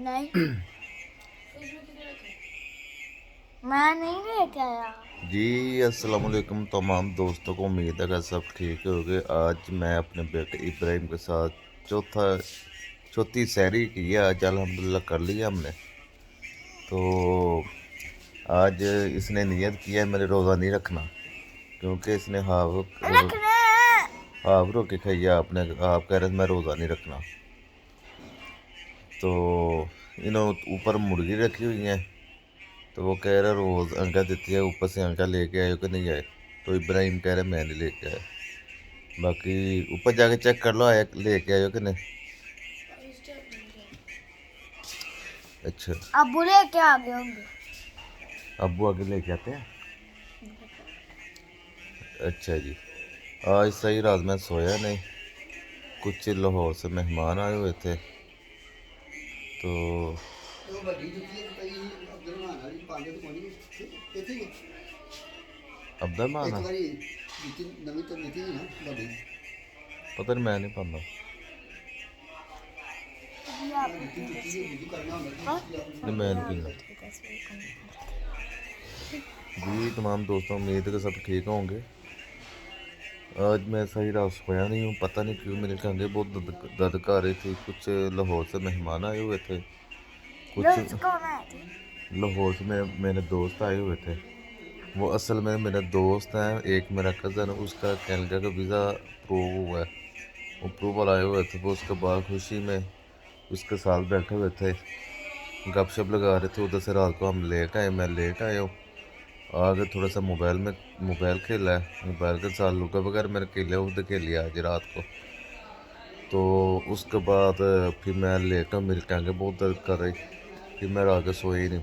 नहीं मैं नहीं लेके आया जी अस्सलाम वालेकुम तमाम दोस्तों को। उम्मीद है कि सब ठीक होंगे। आज मैं अपने बेटे इब्राहिम के साथ चौथी सहरी की है। आज अल्हम्दुलिल्लाह कर लिया हमने। तो आज इसने नियत किया है मैंने रोज़ा नहीं रखना, क्योंकि इसने रखना हाफ रोके खाई है। आपने आप कह रहे थे मैं रोज़ा नहीं रखना। तो इन्होंने ऊपर मुर्गी रखी हुई है, तो वो कह रहा रोज़ अंडा देती है, ऊपर से अंडा लेके आए हो कि नहीं आए। तो इब्राहिम कह रहे मैं नहीं लेके आया। बाकी ऊपर जाके चेक कर लो आया लेके आए हो कि नहीं। अच्छा अब बुरे क्या आ गए होंगे। अब्बू आगे लेके आते हैं। अच्छा जी, आज सही रात में सोया नहीं। कुछ लाहौर से मेहमान आए हुए थे, तो अब्दुल पता नहीं, मैं नहीं पाता। नहीं मैं नहीं पीना जी। तमाम दोस्तों उम्मीद है कि सब ठीक होंगे। आज मैं सही रात सोया नहीं हूँ, पता नहीं क्यों मेरी टांगें बहुत दर्द कर रही थी। कुछ लाहौर से मेहमान आए हुए थे, कुछ लाहौर से मेरे दोस्त आए हुए थे। वो असल में मेरे दोस्त हैं, एक मेरा कज़न, उसका कनाडा का वीज़ा अप्रूव हुआ है, अप्रूवल आए हुए थे। वो उसके बाद खुशी में उसके साथ बैठे हुए थे, गपशप लगा रहे थे। उधर से रात को हम लेट आए, मैं लेट आया हूँ। आगे थोड़ा सा मोबाइल खेला है, मोबाइल के साथ लूडो वगैरह मैंने खेले, उधर खेलिया आज रात को। तो उसके बाद फिर मैं लेटा, मेरी टांगें बहुत दर्द कर रही, फिर मैं रात को सोई नहीं।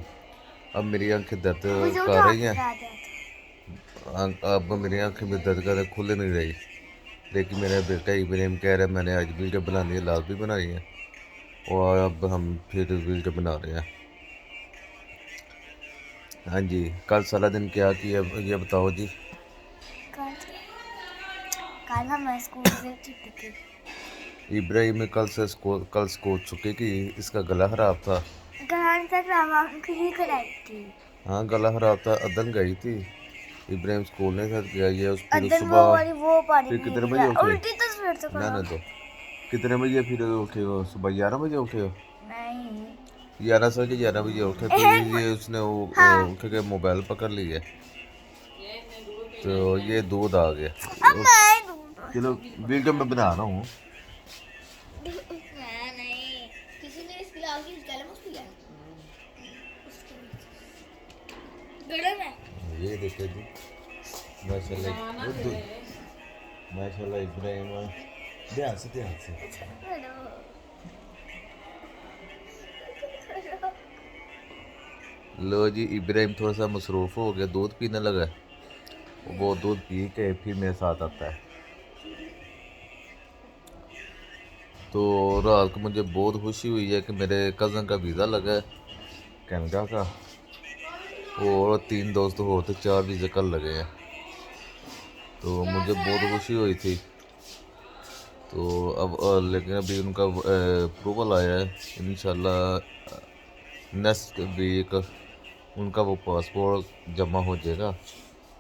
अब मेरी आंखें दर्द कर रही हैं, अब मेरी आंखें में दर्द कर खुल नहीं रही। लेकिन मेरा बेटा इब्राहिम कह रहा है मैंने आज वीडियो बनानी है, लाजमी बनाई है, और अब हम फिर वीडियो बना रहे हैं। हाँ जी, कल सारा दिन क्या किया ये बताओ जी। कल मैं स्कूल से छुट्टी की। इब्राहिम कल स्कूल चुके कि इसका गला खराब था। हाँ गला खराब था, अदन गई थी। इब्राहिम स्कूल नहीं था गया, ये उस फिर सुबह फिर कितने बजे उठे ना दो कितने बजे फिर उठे हो? सुबह 11 बजे उठे हो? नहीं 11 बजे उठे। फिर ये उसने उठ के मोबाइल पकड़ लिया, तो ये दूध आ गया। चलो वीडियो में बना रहा हूँ। ये देखो जी, माशाल्लाह इब्राहिम, ध्यान से लो जी। इब्राहिम थोड़ा सा मसरूफ़ हो गया, दूध पीने लगा। वो दूध पी के फिर मेरे साथ आता है। तो रात को मुझे बहुत खुशी हुई है कि मेरे कज़न का वीज़ा लगा है कनाडा का, और 3 दोस्त हो तो 4 वीज़े कल लगे हैं। तो मुझे बहुत खुशी हुई थी। तो अब लेकिन अभी उनका अप्रूवल आया है, इंशाल्लाह नेक्स्ट वीक उनका वो पासपोर्ट जमा हो जाएगा।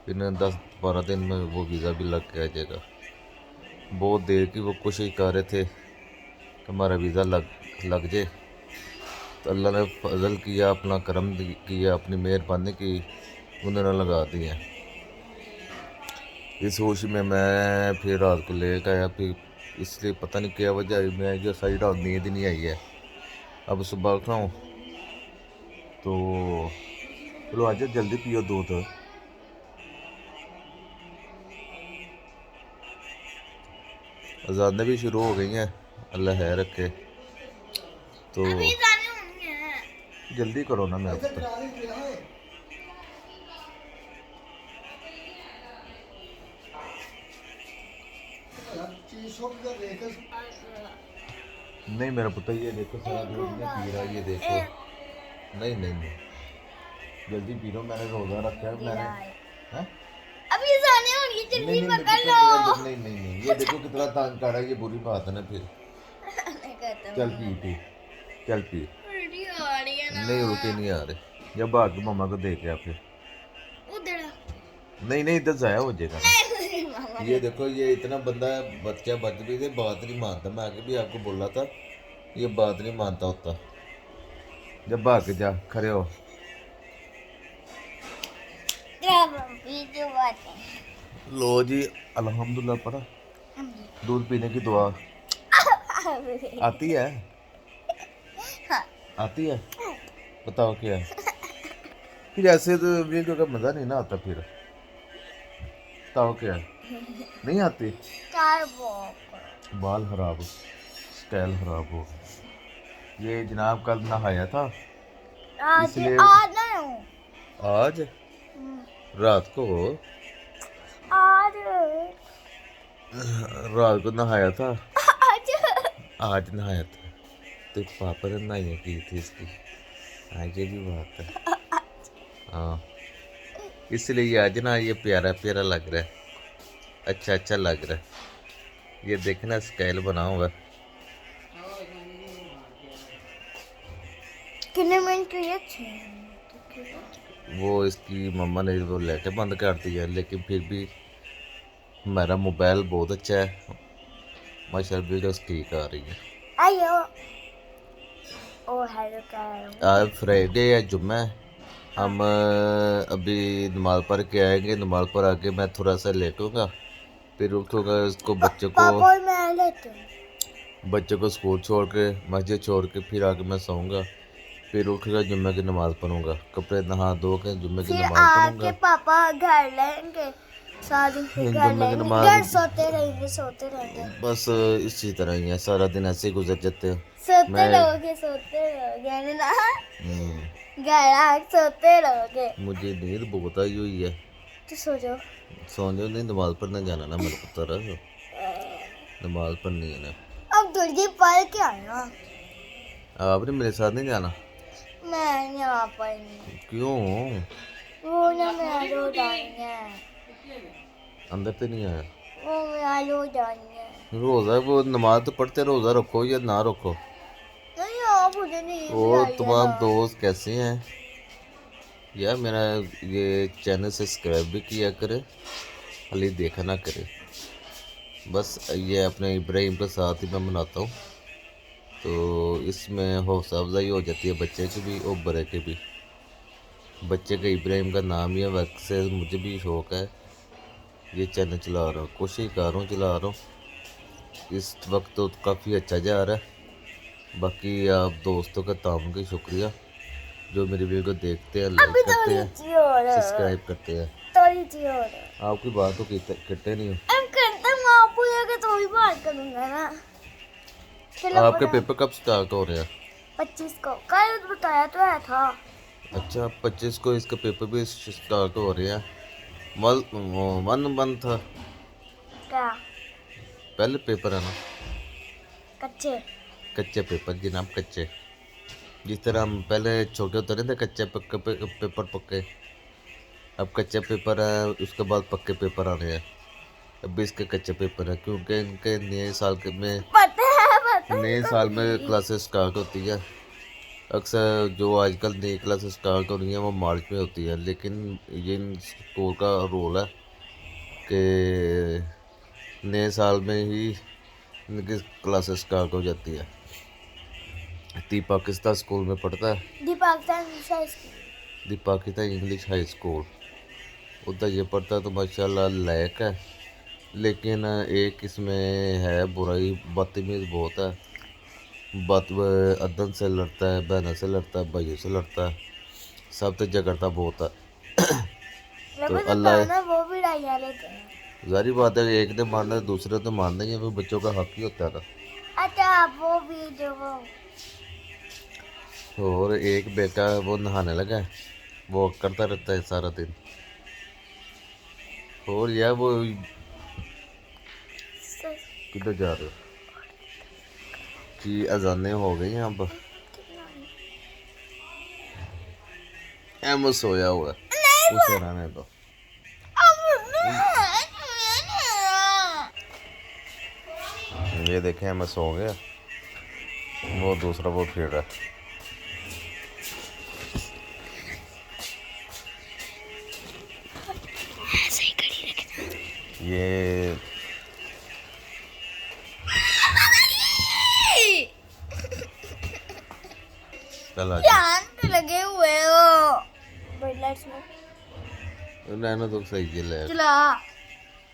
फिर 10-12 दिन में वो वीज़ा भी लग के आ जाएगा। बहुत देर की वो कोशिश कर रहे थे कि हमारा वीज़ा लग जाए, तो अल्लाह ने फजल किया, अपना करम किया, अपनी मेहरबानी की, उन्होंने लगा दिए। इस खुशी में मैं फिर रात को लेट आया, फिर इसलिए पता नहीं क्या वजह आई, मैं जो सही रात नींद नहीं आई है। अब सुबह उठा हूँ तो चलो आज जल्दी पियो दूध। अजानें भी शुरू हो गई हैं, अल्लाह है रखे। तो जल्दी करो ना, मैं नहीं मेरा पुत्र, ये देखो सारा दूध में पी रहा है, ये देखो। नहीं जल्दी पी लो, मैंने रोज़ा रखा है। मैंने अभी जाने होंगी, जल्दी नहीं पकड़ लो। नहीं ये देखो कितना तंग कर रहा है, ये बुरी बात है ना फिर। चल पी, चल पी। नहीं उल्टी नहीं आ रही, या भाग के मम्मा को दे के आ फिर। उधर नहीं नहीं, इधर जाया हो जाएगा ना। मामा ये देखो, ये इतना बंदा बच्चा बच भी थे, बात नहीं मानता। मैं आगे भी आपको बोला था, ये बात नहीं मानता होता। जब भाग के जा, खड़े हो। वीडियो बात लो जी, अल्हम्दुलिल्लाह पढ़ा। दूध पीने की दुआ आती है? आती है? बताओ क्या है? फिर ऐसे तो वीडियो का मजा नहीं ना आता फिर। बताओ क्या है? नहीं आती? बाल खराब, स्टाइल खराब हो। ये जनाब कल नहाया था, आज इसलिए आज ना हूँ आज रात को आज नहाया था। आज आज नहाया था तो पापा ने नहाइया की थी इसकी। आज ये भी बात है। हाँ, इसलिए आज ना ये प्यारा प्यारा लग रहा है, अच्छा अच्छा लग रहा है। ये देखना स्टाइल बनाऊंगा। कितने मिनट की है? 6 वो इसकी मम्मा ने वो लेके बंद कर दिया, लेकिन फिर भी मेरा मोबाइल बहुत अच्छा है माशाल्लाह, वीडियोस ठीक आ रही है। आयो ओ हेलो कर आज फ्राइडे है, जुम्मा है। हम अभी नमाज पढ़ के आएंगे। नमाज पढ़ आके मैं थोड़ा सा लेटूंगा, फिर उठूंगा, इसको पापा और मैं लेते हूँ। बच्चे को स्कूल छोड़ के, मस्जिद छोड़ के फिर आके मैं सोऊंगा। फिर उठकर जुम्मे की नमाज़ पढ़ूंगा, कपड़े नहा धो के जुम्मे की फिर नमाज़ आके पढ़ूंगा। पापा घर लेंगे, सारी फिर घर जुम्मे की लेंगे, नमाज घर सोते रहेंगे। बस इसी तरह ही है, सारा दिन ऐसे ही गुजर जाते हैं। सोते मैं रहोगे है ना। हम्म, घर आके सोते रहोगे। मुझे नींद बहुत आई हुई है। तो सो जाओ। सो जाओ, नहीं नमाज पढ़ने जाना ना मेरे पुत्र, नमाज पढ़नी है ना। अब जल्दी पढ़ के आना। आपने मेरे साथ नहीं जाना? मैं नहीं आ पाऊंगी, क्यों? वो ना मेरा लो जाएंगे, अंदर तो नहीं आया? वो मेरा लो जाएंगे। रोज़ा, वो नमाज तो पढ़ते, रोज़ा रखो या ना रखो। नहीं आप मुझे नहीं और तमाम दोस्त कैसे हैं यार? मेरा ये चैनल सब्सक्राइब भी किया करे, खाली देखा ना करे। बस ये अपने इब्राहिम के साथ ही मैं मनाता हूँ, तो इसमें हौसला अफजाई हो जाती है बच्चे की भी और बड़े के भी। बच्चे का इब्राहिम का नाम ही है, वैसे मुझे भी शौक़ है, ये चैनल चला रहा हूँ, कोशिश कर रहा हूँ, चला रहा हूँ। इस वक्त तो काफ़ी अच्छा जा रहा है। बाकी आप दोस्तों का ताउन का शुक्रिया, जो मेरी वीडियो को देखते हैं, लाइक करते हैं, सब्सक्राइब करते हैं। आपकी बात तो करते नहीं हो। तो भी बात करूंगा ना। चलो आपके पेपर कब स्टार्ट हो रहे हैं? 25 को कल बताया तो है था। अच्छा, 25 को इसका पेपर भी स्टार्ट हो रहे हैं। वन मंथ था क्या? पहले पेपर है ना? कच्चे कच्चे पेपर जनाब, कच्चे। जिस तरह हम पहले छोटे होते नहीं थे, कच्चे पक्के पेपर पक्के, अब कच्चे पेपर है, उसके बाद पक्के पेपर आ रहे हैं। अब इसके कच्चे पेपर है, क्योंकि इनके नए साल के में पता नए साल में क्लासेस स्टार्ट होती है। अक्सर जो आजकल नई क्लासेस स्टार्ट हो रही हैं वो मार्च में होती है, लेकिन ये इन स्कूल का रोल है कि नए साल में ही इनकी क्लासेस स्टार्ट हो जाती है। दी पाकिस्तान स्कूल में पढ़ता है, दी पाकिस्तान इंग्लिश हाई स्कूल, उधर ये पढ़ता है, तो माशाल्लाह लायक है। लेकिन एक इसमें है बुराई, बदतमीज़ बहुत है। बात अदन से लड़ता है, बहनों से लड़ता है, भाइयों से लड़ता है, सब तो झगड़ता बहुत है। तो अल्लाह, वो भी डालिया लेते हैं। जारी बात है, एक ने मारना है, दूसरे तो मारना ही है, वो बच्चों का हक ही होता है ना। अच्छा वो भी जो वो और एक बेटा वो नहाने लगा है, वो करता रहता है सारा दिन। और यार वो किधर जा रहे हो कि अजानें हो गई हैं अब। एम सोया हुआ है, उसे रहने दो। ये देखें, मैं सो गया, वो दूसरा वो फिर रहा है। ये चल आ ध्यान पे लगे हुए हो। लाइट्स में रहना तो सही है ले। चला।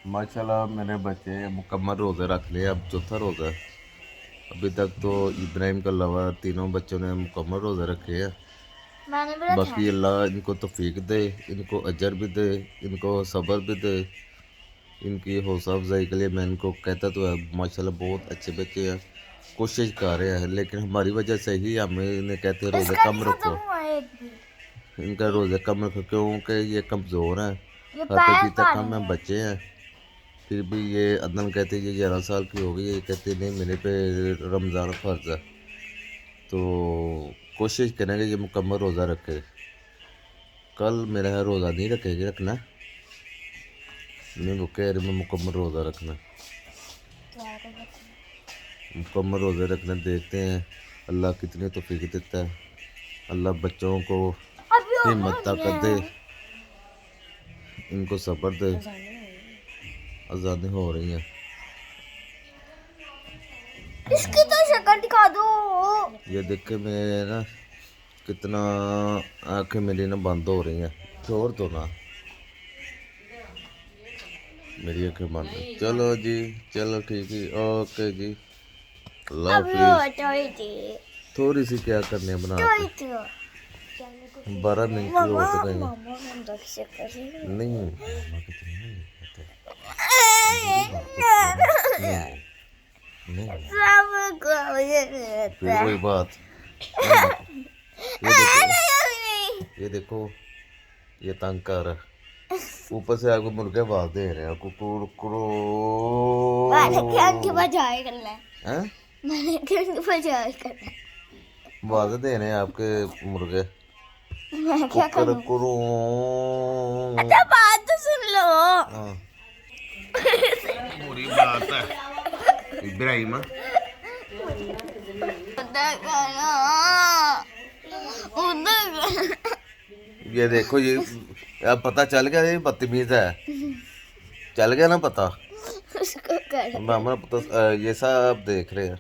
माशाल्लाह मेरे बच्चे मुकम्मल रोज़े रख लिए, अब चौथा रोज़ा है। अभी तक तो इब्राहिम के अलावा तीनों बच्चों ने मुकम्मल रोज़े रखे हैं। मैंने भी रखा बाकी अल्लाह इनको तौफीक दे, इनको अजर भी दे, इनको सब्र भी दे। इनकी हौसला अफजाई के लिए मैं इनको कहता तो है, माशाल्लाह बहुत अच्छे बच्चे हैं, कोशिश कर रहे हैं, लेकिन हमारी वजह से ही हमें इन्हें कहते हैं रोज़े इसका कम नहीं खत्म रखो। हुआ एक भी। इनका रोज़ा कम रखो क्योंकि ये कमज़ोर हैं, ये हद पैर अभी तक पानी हम है। बच्चे हैं। फिर भी ये अदनान कहते ये 11 साल की हो गई, ये कहते नहीं मेरे पे रमज़ान फ़र्ज़ है, तो कोशिश करेंगे ये मुकम्मल रोज़ा रखे। कल मेरा रोज़ा नहीं रखेगी, रखना नहीं, वो कह रहे मैं मुकम्मल रोज़ा रखना, मुकम्मल रोज़ा रखना। देखते हैं अल्लाह कितनी तौफीक देता है, अल्लाह बच्चों को अभी और हिम्मत ताकत दे, इनको सब्र दे। अजानें हो रही हैं, इसकी तो शक्ल दिखा दो। ये देख के मैं ना कितना आंखें मेरी ना बंद हो रही हैं, छोड़ दो ना मेरी आंखें बंद हैं। चलो जी, चलो ठीक है, ओके जी, अल्लाह अभी और हाफिज़। थोड़ी थी। थोड़ी सी क्या करने बना थोड़ी के, थी। 12 मिनट की हो तो गई मामा हम देख सकते हैं। नहीं। नहीं सब को मुझे फिर लगता वही बात। ये देखो ये तंग कर रहा है। ऊपर से आपको मुर्गे आवाज दे रहे हैं, कुकुर कुरो। मैंने क्या उनकी बजाय करना है। हैं? मैंने क्या उनकी बजाय करना है। आवाज दे रहे हैं आपके मुर्गे, मैं क्या कुकर करूँ। कुरो। अच्छा बात तो सुन लो। हाँ बुरी बात है इब्राहिम। उधर करो। उधर करो। ये देखो ये अब पता चल गया ये बदतमीज है, चल गया ना पता। उसको करो। मामा पता ये सब देख रहे हैं।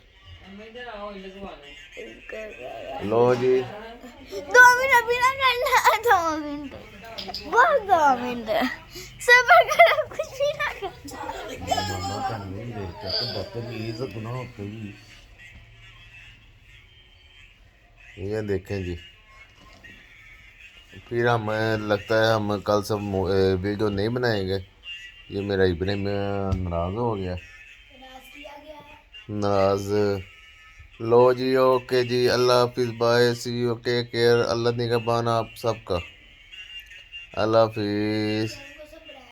लो जी 2 मिनट भी ना करना। 2 मिनट बस 2 मिनट सबर करो, कुछ भी ना करना। मामा का नहीं देखता तो बदतमीज गुनाह होते ही। ये देखें जी, फिर हम लगता है हम कल सब वीडियो नहीं बनाएंगे। ये मेरा इब्राहिम नाराज़ हो गया, नाराज़। लो जी ओके जी, अल्लाह हाफिज़, bye, see you, take care, अल्लाह निगहबान आप सबका, अल्लाह हाफिज़।